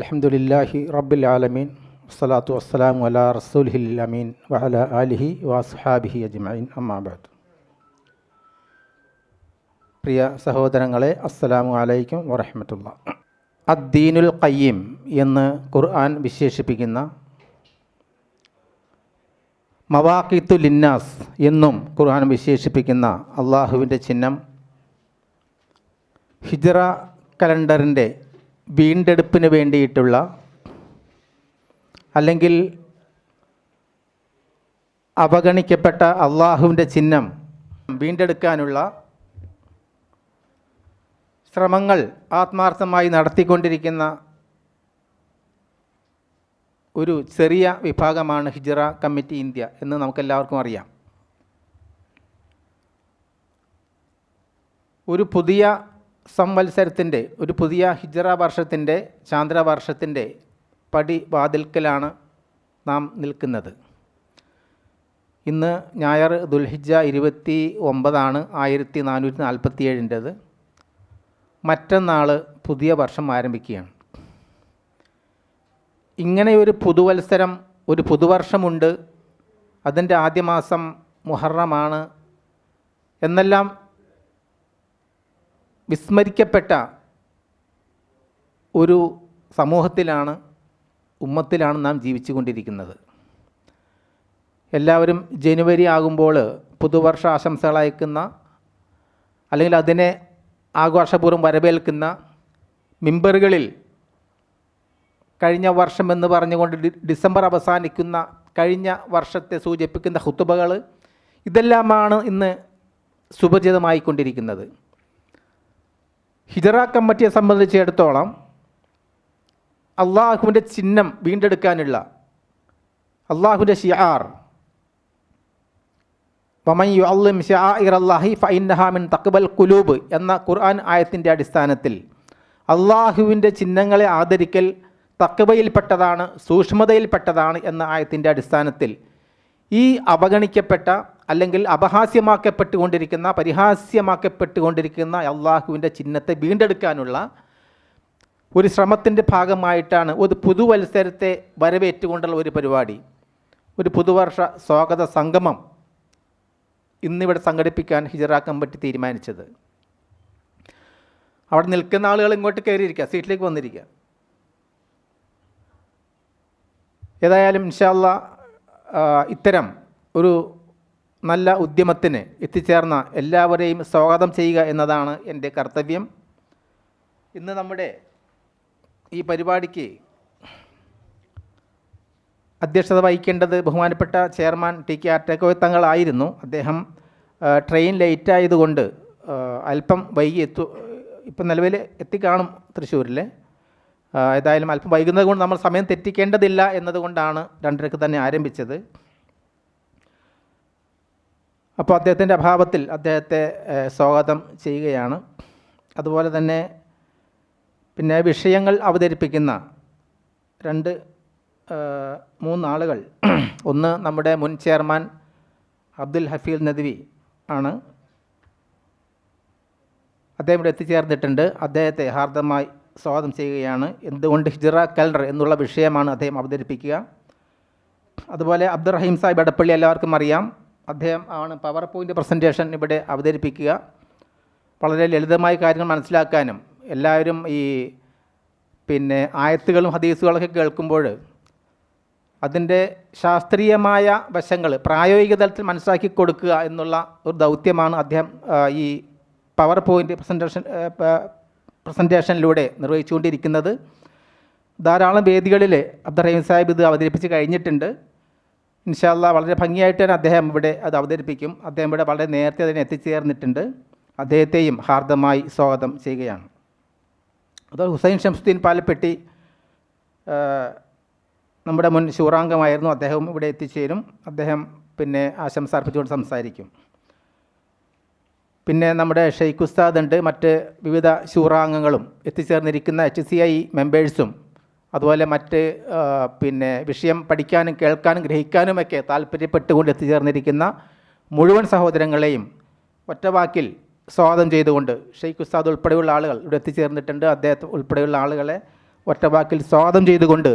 അൽഹംദുലില്ലാഹി റബ്ബിൽ ആലമീൻ വസ്സലാത്തു വസ്സലാമു അലാ റസൂലിഹിൽ അമീൻ വഅലാ ആലിഹി വഅസ്ഹാബിഹി അജ്മഈൻ അമ്മാ ബഅദ്. പ്രിയ സഹോദരങ്ങളെ, അസ്സലാമു അലൈക്കും വറഹ്മത്തുള്ളാഹി. അദ്ദീനുൽ ഖയ്യിം എന്ന് ഖുർആൻ വിശേഷിപ്പിക്കുന്ന, മവാഖീത്തു ലിന്നാസ് എന്നും ഖുർആൻ വിശേഷിപ്പിക്കുന്ന അള്ളാഹുവിൻ്റെ ചിഹ്നം ഹിജ്റ കലണ്ടറിൻ്റെ വീണ്ടെടുപ്പിന് വേണ്ടിയിട്ടുള്ള, അല്ലെങ്കിൽ അവഗണിക്കപ്പെട്ട അള്ളാഹുവിൻ്റെ ചിഹ്നം വീണ്ടെടുക്കാനുള്ള ശ്രമങ്ങൾ ആത്മാർത്ഥമായി നടത്തിക്കൊണ്ടിരിക്കുന്ന ഒരു ചെറിയ വിഭാഗമാണ് ഹിജ്റ കമ്മിറ്റി ഇന്ത്യ എന്ന് നമുക്കെല്ലാവർക്കും അറിയാം. ഒരു പുതിയ സംവത്സരത്തിൻ്റെ, ഒരു പുതിയ ഹിജ്റ വർഷത്തിൻ്റെ, ചാന്ദ്രവർഷത്തിൻ്റെ പടിവാതിൽക്കലാണ് നാം നിൽക്കുന്നത്. ഇന്ന് ഞായർ ദുൽഹിജ്ജ 29 1447. മറ്റന്നാൾ പുതിയ വർഷം ആരംഭിക്കുകയാണ്. ഇങ്ങനെ ഒരു പുതുവത്സരം, ഒരു പുതുവർഷമുണ്ട്, അതിൻ്റെ ആദ്യ മാസം മുഹറമാണ് എന്നെല്ലാം വിസ്മരിക്കപ്പെട്ട ഒരു സമൂഹത്തിലാണ്, ഉമ്മത്തിലാണ് നാം ജീവിച്ചു കൊണ്ടിരിക്കുന്നത്. എല്ലാവരും ജനുവരി ആകുമ്പോൾ പുതുവർഷ ആശംസകൾ അയക്കുന്ന, അല്ലെങ്കിൽ അതിനെ ആഘോഷപൂർവ്വം വരവേൽക്കുന്ന, മിമ്പറുകളിൽ കഴിഞ്ഞ വർഷം എന്ന് പറഞ്ഞുകൊണ്ട് ഡിസംബർ അവസാനിക്കുന്ന കഴിഞ്ഞ വർഷത്തെ സൂചിപ്പിക്കുന്ന ഖുതുബകൾ, ഇതെല്ലാമാണ് ഇന്ന് സുപരിചിതമായിക്കൊണ്ടിരിക്കുന്നത്. ഹിജ്റ കമ്മിറ്റിയെ സംബന്ധിച്ചിടത്തോളം അള്ളാഹുവിൻ്റെ ചിഹ്നം വീണ്ടെടുക്കാനുള്ള, അള്ളാഹുവിൻ്റെ ശിആർ വമൻ യുഅള്ളിം ശആഇറല്ലാഹി ഫഇന്നഹാ മിൻ തഖ്വൽ ഖുലൂബ് എന്ന ഖുർആൻ ആയത്തിൻ്റെ അടിസ്ഥാനത്തിൽ അള്ളാഹുവിൻ്റെ ചിഹ്നങ്ങളെ ആദരിക്കൽ തഖ്വയിൽപ്പെട്ടതാണ്, സൂക്ഷ്മതയിൽപ്പെട്ടതാണ് എന്ന ആയത്തിൻ്റെ അടിസ്ഥാനത്തിൽ ഈ അവഗണിക്കപ്പെട്ട, അല്ലെങ്കിൽ അപഹാസ്യമാക്കപ്പെട്ടുകൊണ്ടിരിക്കുന്ന, പരിഹാസ്യമാക്കപ്പെട്ടുകൊണ്ടിരിക്കുന്ന അള്ളാഹുവിൻ്റെ ചിഹ്നത്തെ വീണ്ടെടുക്കാനുള്ള ഒരു ശ്രമത്തിൻ്റെ ഭാഗമായിട്ടാണ് ഒരു പുതുവത്സരത്തെ വരവേറ്റുകൊണ്ടുള്ള ഒരു പരിപാടി, ഒരു പുതുവർഷ സ്വാഗത സംഗമം ഇന്നിവിടെ സംഘടിപ്പിക്കാൻ ഹിജ്റ കമ്മിറ്റി തീരുമാനിച്ചത്. അവിടെ നിൽക്കുന്ന ആളുകൾ ഇങ്ങോട്ട് കയറിയിരിക്കുക, സീറ്റിലേക്ക് വന്നിരിക്കുക. ഏതായാലും ഇൻഷാ അല്ലാഹ് ഇത്തരം ഒരു നല്ല ഉദ്യമത്തിന് എത്തിച്ചേർന്ന എല്ലാവരെയും സ്വാഗതം ചെയ്യുക എന്നതാണ് എൻ്റെ കർത്തവ്യം. ഇന്ന് നമ്മുടെ ഈ പരിപാടിക്ക് അധ്യക്ഷത വഹിക്കേണ്ടത് ബഹുമാനപ്പെട്ട ചെയർമാൻ ടി കെ ആറ്റക്കോയ തങ്ങളായിരുന്നു. അദ്ദേഹം ട്രെയിൻ ലേറ്റായതുകൊണ്ട് അല്പം വൈകി ഇപ്പം നിലവിൽ എത്തിക്കാണും തൃശ്ശൂരിൽ. ഏതായാലും അല്പം വൈകുന്നത് കൊണ്ട് നമ്മൾ സമയം തെറ്റിക്കേണ്ടതില്ല എന്നതുകൊണ്ടാണ് 2:30 തന്നെ ആരംഭിച്ചത്. അപ്പോൾ അദ്ദേഹത്തിൻ്റെ അഭാവത്തിൽ അദ്ദേഹത്തെ സ്വാഗതം ചെയ്യുകയാണ്. അതുപോലെ തന്നെ പിന്നെ വിഷയങ്ങൾ അവതരിപ്പിക്കുന്ന 2-3 ആളുകൾ, ഒന്ന് നമ്മുടെ മുൻ ചെയർമാൻ അബ്ദുൽ ഹഫീൽ നദ്വി ആണ്. അദ്ദേഹം ഇവിടെ എത്തിച്ചേർന്നിട്ടുണ്ട്. അദ്ദേഹത്തെ ഹാർദമായി സ്വാഗതം ചെയ്യുകയാണ്. എന്തുകൊണ്ട് ഹിജ്റ കലണ്ടർ എന്നുള്ള വിഷയമാണ് അദ്ദേഹം അവതരിപ്പിക്കുക. അതുപോലെ അബ്ദുറഹീം സാഹിബ് എടപ്പള്ളി എല്ലാവർക്കും അറിയാം. അദ്ദേഹം ആണ് പവർ പോയിൻ്റ് പ്രസൻറ്റേഷൻ ഇവിടെ അവതരിപ്പിക്കുക. വളരെ ലളിതമായ കാര്യങ്ങൾ മനസ്സിലാക്കാനും, എല്ലാവരും ഈ ആയത്തുകളും ഹദീസുകളൊക്കെ കേൾക്കുമ്പോൾ അതിൻ്റെ ശാസ്ത്രീയമായ വശങ്ങൾ പ്രായോഗിക തലത്തിൽ മനസ്സിലാക്കി കൊടുക്കുക എന്നുള്ള ഒരു ദൗത്യമാണ് അദ്ദേഹം ഈ പവർ പോയിൻ്റ് പ്രസൻറ്റേഷനിലൂടെ നിർവഹിച്ചുകൊണ്ടിരിക്കുന്നത്. ധാരാളം വേദികളിൽ അബ്ദുറഹീം സാഹിബ് ഇത് അവതരിപ്പിച്ച് കഴിഞ്ഞിട്ടുണ്ട്. ഇൻഷാ അല്ലാഹ് വളരെ ഭംഗിയായിട്ട് തന്നെ അദ്ദേഹം ഇവിടെ അത് അവതരിപ്പിക്കും. അദ്ദേഹം ഇവിടെ വളരെ നേരത്തെ അതിനെ എത്തിച്ചേർന്നിട്ടുണ്ട്. അദ്ദേഹത്തെയും ഹാർദമായി സ്വാഗതം ചെയ്യുകയാണ്. അതുപോലെ ഹുസൈൻ ഷംസുദ്ദീൻ പാലപ്പെട്ടി നമ്മുടെ മുൻ ശൂറാംഗമായിരുന്നു. അദ്ദേഹം ഇവിടെ എത്തിച്ചേരും. അദ്ദേഹം ആശംസ അർപ്പിച്ചുകൊണ്ട് സംസാരിക്കും. പിന്നെ നമ്മുടെ ഷെയ്ഖ് ഉസ്താദ് ഉണ്ട്. മറ്റ് വിവിധ ശൂറാംഗങ്ങളും എത്തിച്ചേർന്നിരിക്കുന്ന HCI മെമ്പേഴ്സും, അതുപോലെ മറ്റ് വിഷയം പഠിക്കാനും കേൾക്കാനും ഗ്രഹിക്കാനുമൊക്കെ താല്പര്യപ്പെട്ടുകൊണ്ട് എത്തിച്ചേർന്നിരിക്കുന്ന മുഴുവൻ സഹോദരങ്ങളെയും ഒറ്റവാക്കിൽ സ്വാഗതം ചെയ്തുകൊണ്ട് ഷെയ്ഖ് ഉസ്താദ് ഉൾപ്പെടെയുള്ള ആളുകൾ ഇവിടെ എത്തിച്ചേർന്നിട്ടുണ്ട്. അദ്ദേഹത്തെ ഉൾപ്പെടെയുള്ള ആളുകളെ ഒറ്റവാക്കിൽ സ്വാഗതം ചെയ്തുകൊണ്ട്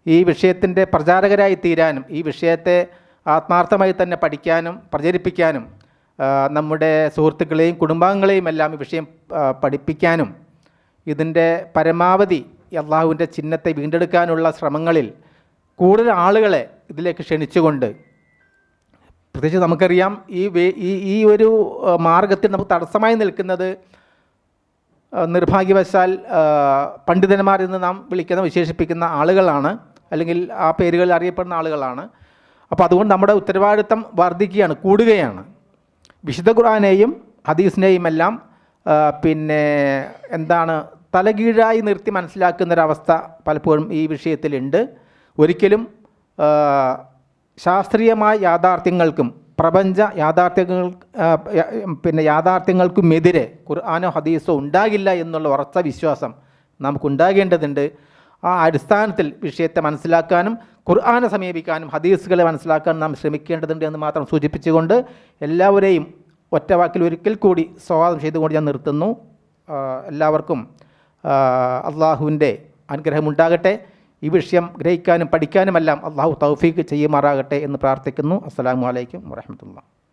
ഈ വിഷയത്തിൻ്റെ പ്രചാരകരായി തീരാനും ഈ വിഷയത്തെ ആത്മാർത്ഥമായി തന്നെ പഠിക്കാനും പ്രചരിപ്പിക്കാനും നമ്മുടെ സുഹൃത്തുക്കളെയും കുടുംബാംഗങ്ങളെയും എല്ലാം ഈ വിഷയം പഠിപ്പിക്കാനും ഇതിൻ്റെ പരമാവധി അള്ളാഹുവിൻ്റെ ചിഹ്നത്തെ വീണ്ടെടുക്കാനുള്ള ശ്രമങ്ങളിൽ കൂടുതൽ ആളുകളെ ഇതിലേക്ക് ക്ഷണിച്ചുകൊണ്ട്, പ്രത്യേകിച്ച് നമുക്കറിയാം ഈ ഒരു മാർഗത്തിൽ നമുക്ക് തടസ്സമായി നിൽക്കുന്നത് നിർഭാഗ്യവശാൽ പണ്ഡിതന്മാർ എന്ന് നാം വിശേഷിപ്പിക്കുന്ന ആളുകളാണ്, അല്ലെങ്കിൽ ആ പേരുകളിൽ അറിയപ്പെടുന്ന ആളുകളാണ്. അപ്പോൾ അതുകൊണ്ട് നമ്മുടെ ഉത്തരവാദിത്തം വർദ്ധിക്കുകയാണ്, കൂടുകയാണ്. വിശുദ്ധ ഖുർആനെയും ഹദീസിനെയും എല്ലാം തലകീഴായി നിർത്തി മനസ്സിലാക്കുന്നൊരവസ്ഥ പലപ്പോഴും ഈ വിഷയത്തിലുണ്ട്. ഒരിക്കലും ശാസ്ത്രീയമായ യാഥാർത്ഥ്യങ്ങൾക്കും പ്രപഞ്ച യാഥാർത്ഥ്യങ്ങൾക്കുമെതിരെ ഖുർആനോ ഹദീസോ ഉണ്ടാകില്ല എന്നുള്ള ഉറച്ച വിശ്വാസം നമുക്കുണ്ടാകേണ്ടതുണ്ട്. ആ അടിസ്ഥാനത്തിൽ വിഷയത്തെ മനസ്സിലാക്കാനും ഖുർആനെ സമീപിക്കാനും ഹദീസുകളെ മനസ്സിലാക്കാനും നാം ശ്രമിക്കേണ്ടതുണ്ട് എന്ന് മാത്രം സൂചിപ്പിച്ചുകൊണ്ട് എല്ലാവരെയും ഒറ്റവാക്കിൽ ഒരിക്കൽ കൂടി സ്വാഗതം ചെയ്തുകൊണ്ട് ഞാൻ നിർത്തുന്നു. എല്ലാവർക്കും അള്ളാഹുവിൻ്റെ അനുഗ്രഹമുണ്ടാകട്ടെ. ഈ വിഷയം ഗ്രഹിക്കാനും പഠിക്കാനുമെല്ലാം അള്ളാഹു തൗഫീഖ് ചെയ്യുമാറാകട്ടെ എന്ന് പ്രാർത്ഥിക്കുന്നു. അസ്സലാമു അലൈക്കും വറഹ്മത്തുള്ളാഹി.